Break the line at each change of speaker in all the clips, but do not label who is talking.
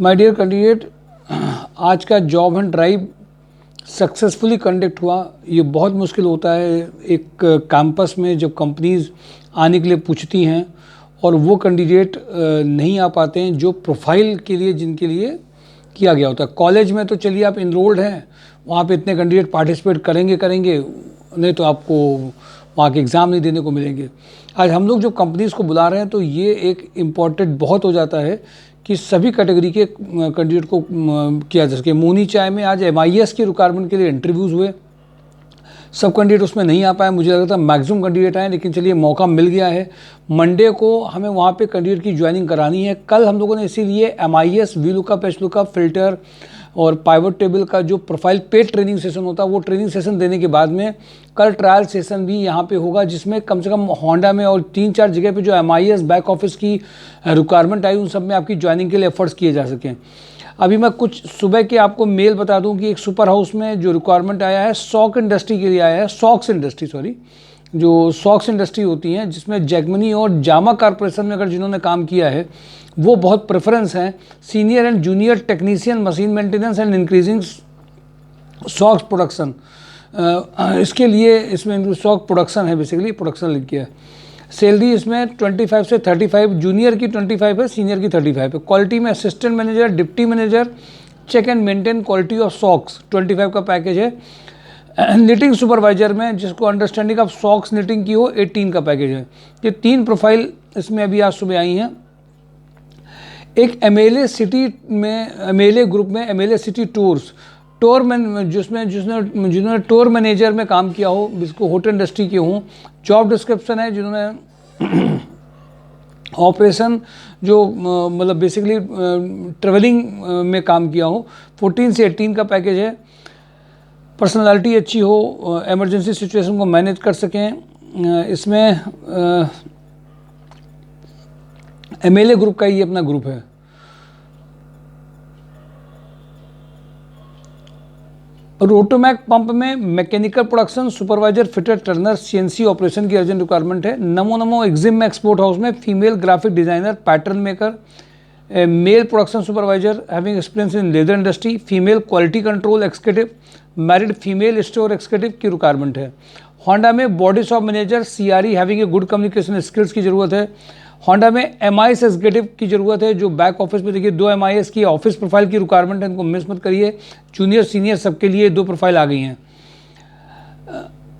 My dear candidate, आज का job Hunt drive successfully conduct हुआ। ये बहुत मुश्किल होता है एक कैंपस में जब कंपनीज आने के लिए पूछती हैं और वो कैंडिडेट नहीं आ पाते हैं जो प्रोफाइल के लिए जिनके लिए किया गया होता है। कॉलेज में तो चलिए आप इनरोल्ड हैं, वहाँ पे इतने कैंडिडेट पार्टिसिपेट करेंगे, नहीं तो आपको वहाँ के एग्ज़ाम नहीं देने को मिलेंगे। आज हम लोग जो कंपनीज़ को बुला रहे हैं तो ये एक इम्पॉर्टेंट बहुत हो जाता है कि सभी कैटेगरी के कैंडिडेट को किया जा सके। मोनी चाय में आज MIS की रिक्वायरमेंट के लिए इंटरव्यूज़ हुए, सब कैंडिडेट उसमें नहीं आ पाए। मुझे लगा था मैक्सिमम कैंडिडेट आए, लेकिन चलिए मौका मिल गया है। मंडे को हमें वहाँ पे कैंडिडेट की ज्वाइनिंग करानी है। कल हम लोगों ने इसीलिए MIS, VLOOKUP, HLOOKUP, फिल्टर और पाइवट टेबल का जो प्रोफाइल पेड ट्रेनिंग सेशन होता है वो ट्रेनिंग सेशन देने के बाद में कल ट्रायल सेशन भी यहाँ पे होगा, जिसमें कम से कम होंडा में और 3-4 जगह पे जो MIS बैक ऑफिस की रिक्वायरमेंट आई उन सब में आपकी ज्वाइनिंग के लिए एफर्ट्स किए जा सकें। अभी मैं कुछ सुबह के आपको मेल बता दूं कि एक सुपर हाउस में जो रिक्वायरमेंट आया है सॉक इंडस्ट्री के लिए आया है, जो सॉक्स इंडस्ट्री होती हैं जिसमें जैगमनी और जामा कॉर्पोरेशन में अगर जिन्होंने काम किया है वो बहुत प्रेफरेंस हैं। Senior and junior technician machine maintenance and increasing socks production, इसके लिए इसमें सॉक प्रोडक्शन है, बेसिकली प्रोडक्शन लिख किया है। सैलरी इसमें 25 से 35, जूनियर की 25 है, सीनियर की 35 है। क्वालिटी में assistant manager, deputy manager, check and maintain quality of socks 25 का पैकेज है। निटिंग सुपरवाइजर में जिसको अंडरस्टैंडिंग ऑफ सॉक्स निटिंग की हो 18 का पैकेज है। ये 3 प्रोफाइल इसमें अभी आज सुबह आई हैं। एक MLA सिटी में, MLA ग्रुप में MLA सिटी टूर्स, टूर में जिन्होंने टूर मैनेजर में काम किया हो, जिसको होटल इंडस्ट्री के हों। जॉब डिस्क्रिप्शन है जिन्होंने ऑपरेशन जो मतलब बेसिकली ट्रेवलिंग में काम किया हो। 14 से 18 का पैकेज है। पर्सनालिटी अच्छी हो, इमरजेंसी सिचुएशन को मैनेज कर सकें। इसमें MLA ग्रुप का ये अपना ग्रुप है। रोटोमैक पंप में mechanical production supervisor, fitter, turner, CNC operation की अर्जेंट रिक्वायरमेंट है। नमो एग्जिम में एक्सपोर्ट हाउस में female graphic designer, pattern maker, male production supervisor having experience in leather industry, female quality control executive, married female store executive की requirement है। Honda में body shop manager, CRE having a good communication skills की ज़रूरत है। Honda में MIS executive की ज़रूरत है जो बैक ऑफिस में, देखिए 2 MIS की ऑफिस प्रोफाइल की रिक्वायरमेंट है, इनको मिस मत करिए। जूनियर सीनियर सबके लिए 2 प्रोफाइल आ गई हैं।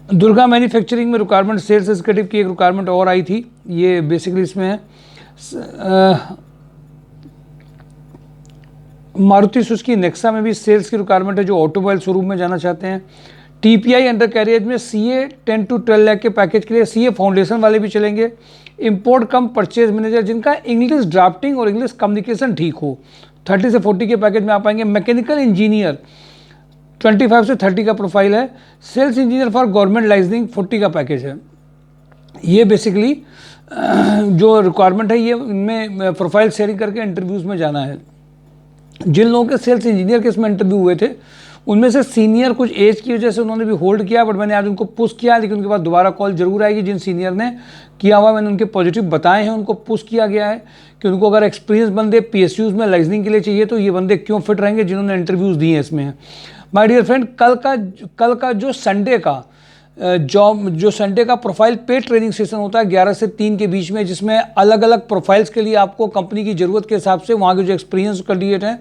दुर्गा मैन्युफैक्चरिंग में रिक्वायरमेंट सेल्स एग्जीक्यूटिव की एक रिक्वायरमेंट और आई थी, ये बेसिकली इसमें है। मारुति सुजुकी नेक्सा में भी सेल्स की रिक्वायरमेंट है जो ऑटोमोबाइल शोरूम में जाना चाहते हैं। TPI अंडर कैरियर में CA 10 to 12 लाख के पैकेज के लिए CA फाउंडेशन वाले भी चलेंगे। इंपोर्ट कम परचेज मैनेजर जिनका इंग्लिश ड्राफ्टिंग और इंग्लिश कम्युनिकेशन ठीक हो 30 से 40 के पैकेज में आ पाएंगे। मैकेनिकल इंजीनियर 25 से 30 का प्रोफाइल है। Sales engineer for government licensing 40 का पैकेज है। ये बेसिकली जो रिक्वायरमेंट है ये इनमें प्रोफाइल शेयरिंग करके इंटरव्यूज़ में जाना है। जिन लोगों के सेल्स इंजीनियर के इसमें इंटरव्यू हुए थे उनमें से सीनियर कुछ एज की वजह से उन्होंने भी होल्ड किया, बट मैंने आज उनको पुश किया, लेकिन उनके बाद दोबारा कॉल जरूर आएगी। जिन सीनियर ने किया हुआ मैंने उनके पॉजिटिव बताए हैं, उनको पुश किया गया है कि उनको अगर एक्सपीरियंस बंदे PSUs में लाइसेंसिंग के लिए चाहिए तो ये बंदे क्यों फिट रहेंगे जिन्होंने इंटरव्यूज़ दिए हैं इसमें। माय डियर फ्रेंड, कल का जो संडे का प्रोफाइल पेड ट्रेनिंग सेशन होता है 11 से 3 के बीच में, जिसमें अलग अलग प्रोफाइल्स के लिए आपको कंपनी की ज़रूरत के हिसाब से वहाँ के जो एक्सपीरियंस कैंडिडेट हैं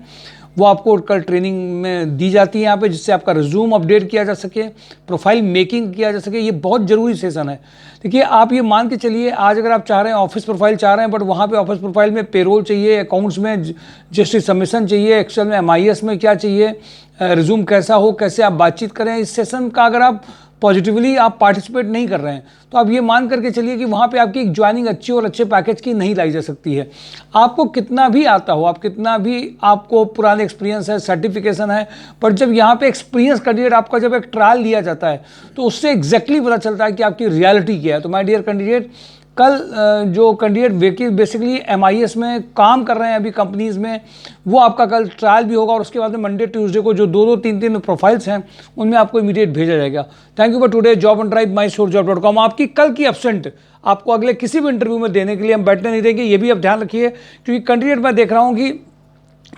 वो आपको कल ट्रेनिंग में दी जाती है यहाँ पे, जिससे आपका रिज्यूम अपडेट किया जा सके, प्रोफाइल मेकिंग किया जा सके। ये बहुत ज़रूरी सेशन है। देखिए आप ये मान के चलिए, आज अगर आप चाह रहे हैं ऑफिस प्रोफाइल चाह रहे हैं, बट वहाँ पे ऑफिस प्रोफाइल में पेरोल चाहिए, अकाउंट्स में जस्टिस सबमिशन चाहिए, एक्सेल में MIS में क्या चाहिए, रिज्यूम कैसा हो, कैसे आप बातचीत करें, इस सेशन का अगर आप पॉजिटिवली आप पार्टिसिपेट नहीं कर रहे हैं तो आप ये मान करके चलिए कि वहाँ पे आपकी एक ज्वाइनिंग अच्छी और अच्छे पैकेज की नहीं लाई जा सकती है। आपको कितना भी आता हो, आप कितना भी आपको पुराने एक्सपीरियंस है, सर्टिफिकेशन है, पर जब यहाँ पे एक्सपीरियंस कैंडिडेट आपका जब एक ट्रायल लिया जाता है तो उससे एग्जैक्टली पता चलता है कि आपकी रियलिटी क्या है। तो माय डियर कैंडिडेट, कल जो कैंडिडेट बेसिकली MIS में काम कर रहे हैं अभी कंपनीज़ में, वो आपका कल ट्रायल भी होगा और उसके बाद में मंडे ट्यूसडे को जो 2-2, 3-3 प्रोफाइल्स हैं उनमें आपको इमीडिएट भेजा जाएगा। Thank you for today. Job on drive mysourcejob.com। आपकी कल की एब्सेंट आपको अगले किसी भी इंटरव्यू में देने के लिए हम बैठने नहीं देंगे, ये भी आप ध्यान रखिए, क्योंकि कैंडिडेट मैं देख रहा हूँ कि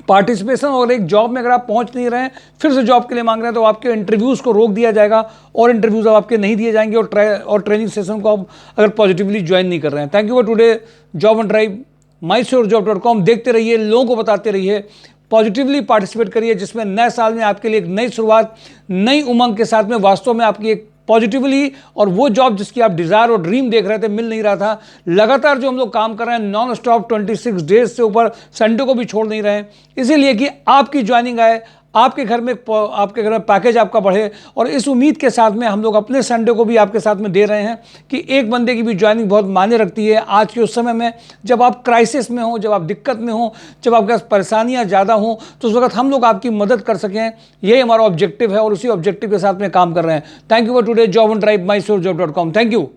पार्टिसिपेशन और एक जॉब में अगर आप पहुंच नहीं रहे हैं, फिर से जॉब के लिए मांग रहे हैं, तो आपके इंटरव्यूज़ को रोक दिया जाएगा और इंटरव्यूज़ अब आपके नहीं दिए जाएंगे, और ट्रेनिंग सेशन को आप अगर पॉजिटिवली ज्वाइन नहीं कर रहे हैं। Thank you for today job and drive, mysurejob.com। देखते रहिए, लोगों को बताते रहिए, पॉजिटिवली पार्टिसिपेट करिए, जिसमें नए साल में आपके लिए एक नई शुरुआत, नई उमंग के साथ में वास्तव में आपकी एक पॉजिटिवली, और वो जॉब जिसकी आप डिज़ायर और ड्रीम देख रहे थे मिल नहीं रहा था, लगातार जो हम लोग काम कर रहे हैं नॉन स्टॉप 26 डेज से ऊपर, संडे को भी छोड़ नहीं रहे हैं, इसीलिए कि आपकी ज्वाइनिंग आए, आपके घर में पैकेज आपका बढ़े, और इस उम्मीद के साथ में हम लोग अपने संडे को भी आपके साथ में दे रहे हैं कि एक बंदे की भी ज्वाइनिंग बहुत मायने रखती है आज के उस समय में, जब आप क्राइसिस में हो, जब आप दिक्कत में हो, जब आपके पास परेशानियां ज़्यादा हों, तो उस वक्त हम लोग आपकी मदद कर सकें, यही हमारा ऑब्जेक्टिव है और उसी ऑब्जेक्टिव के साथ में काम कर रहे हैं। Thank you for today job and drive, mysurejob.com। Thank you.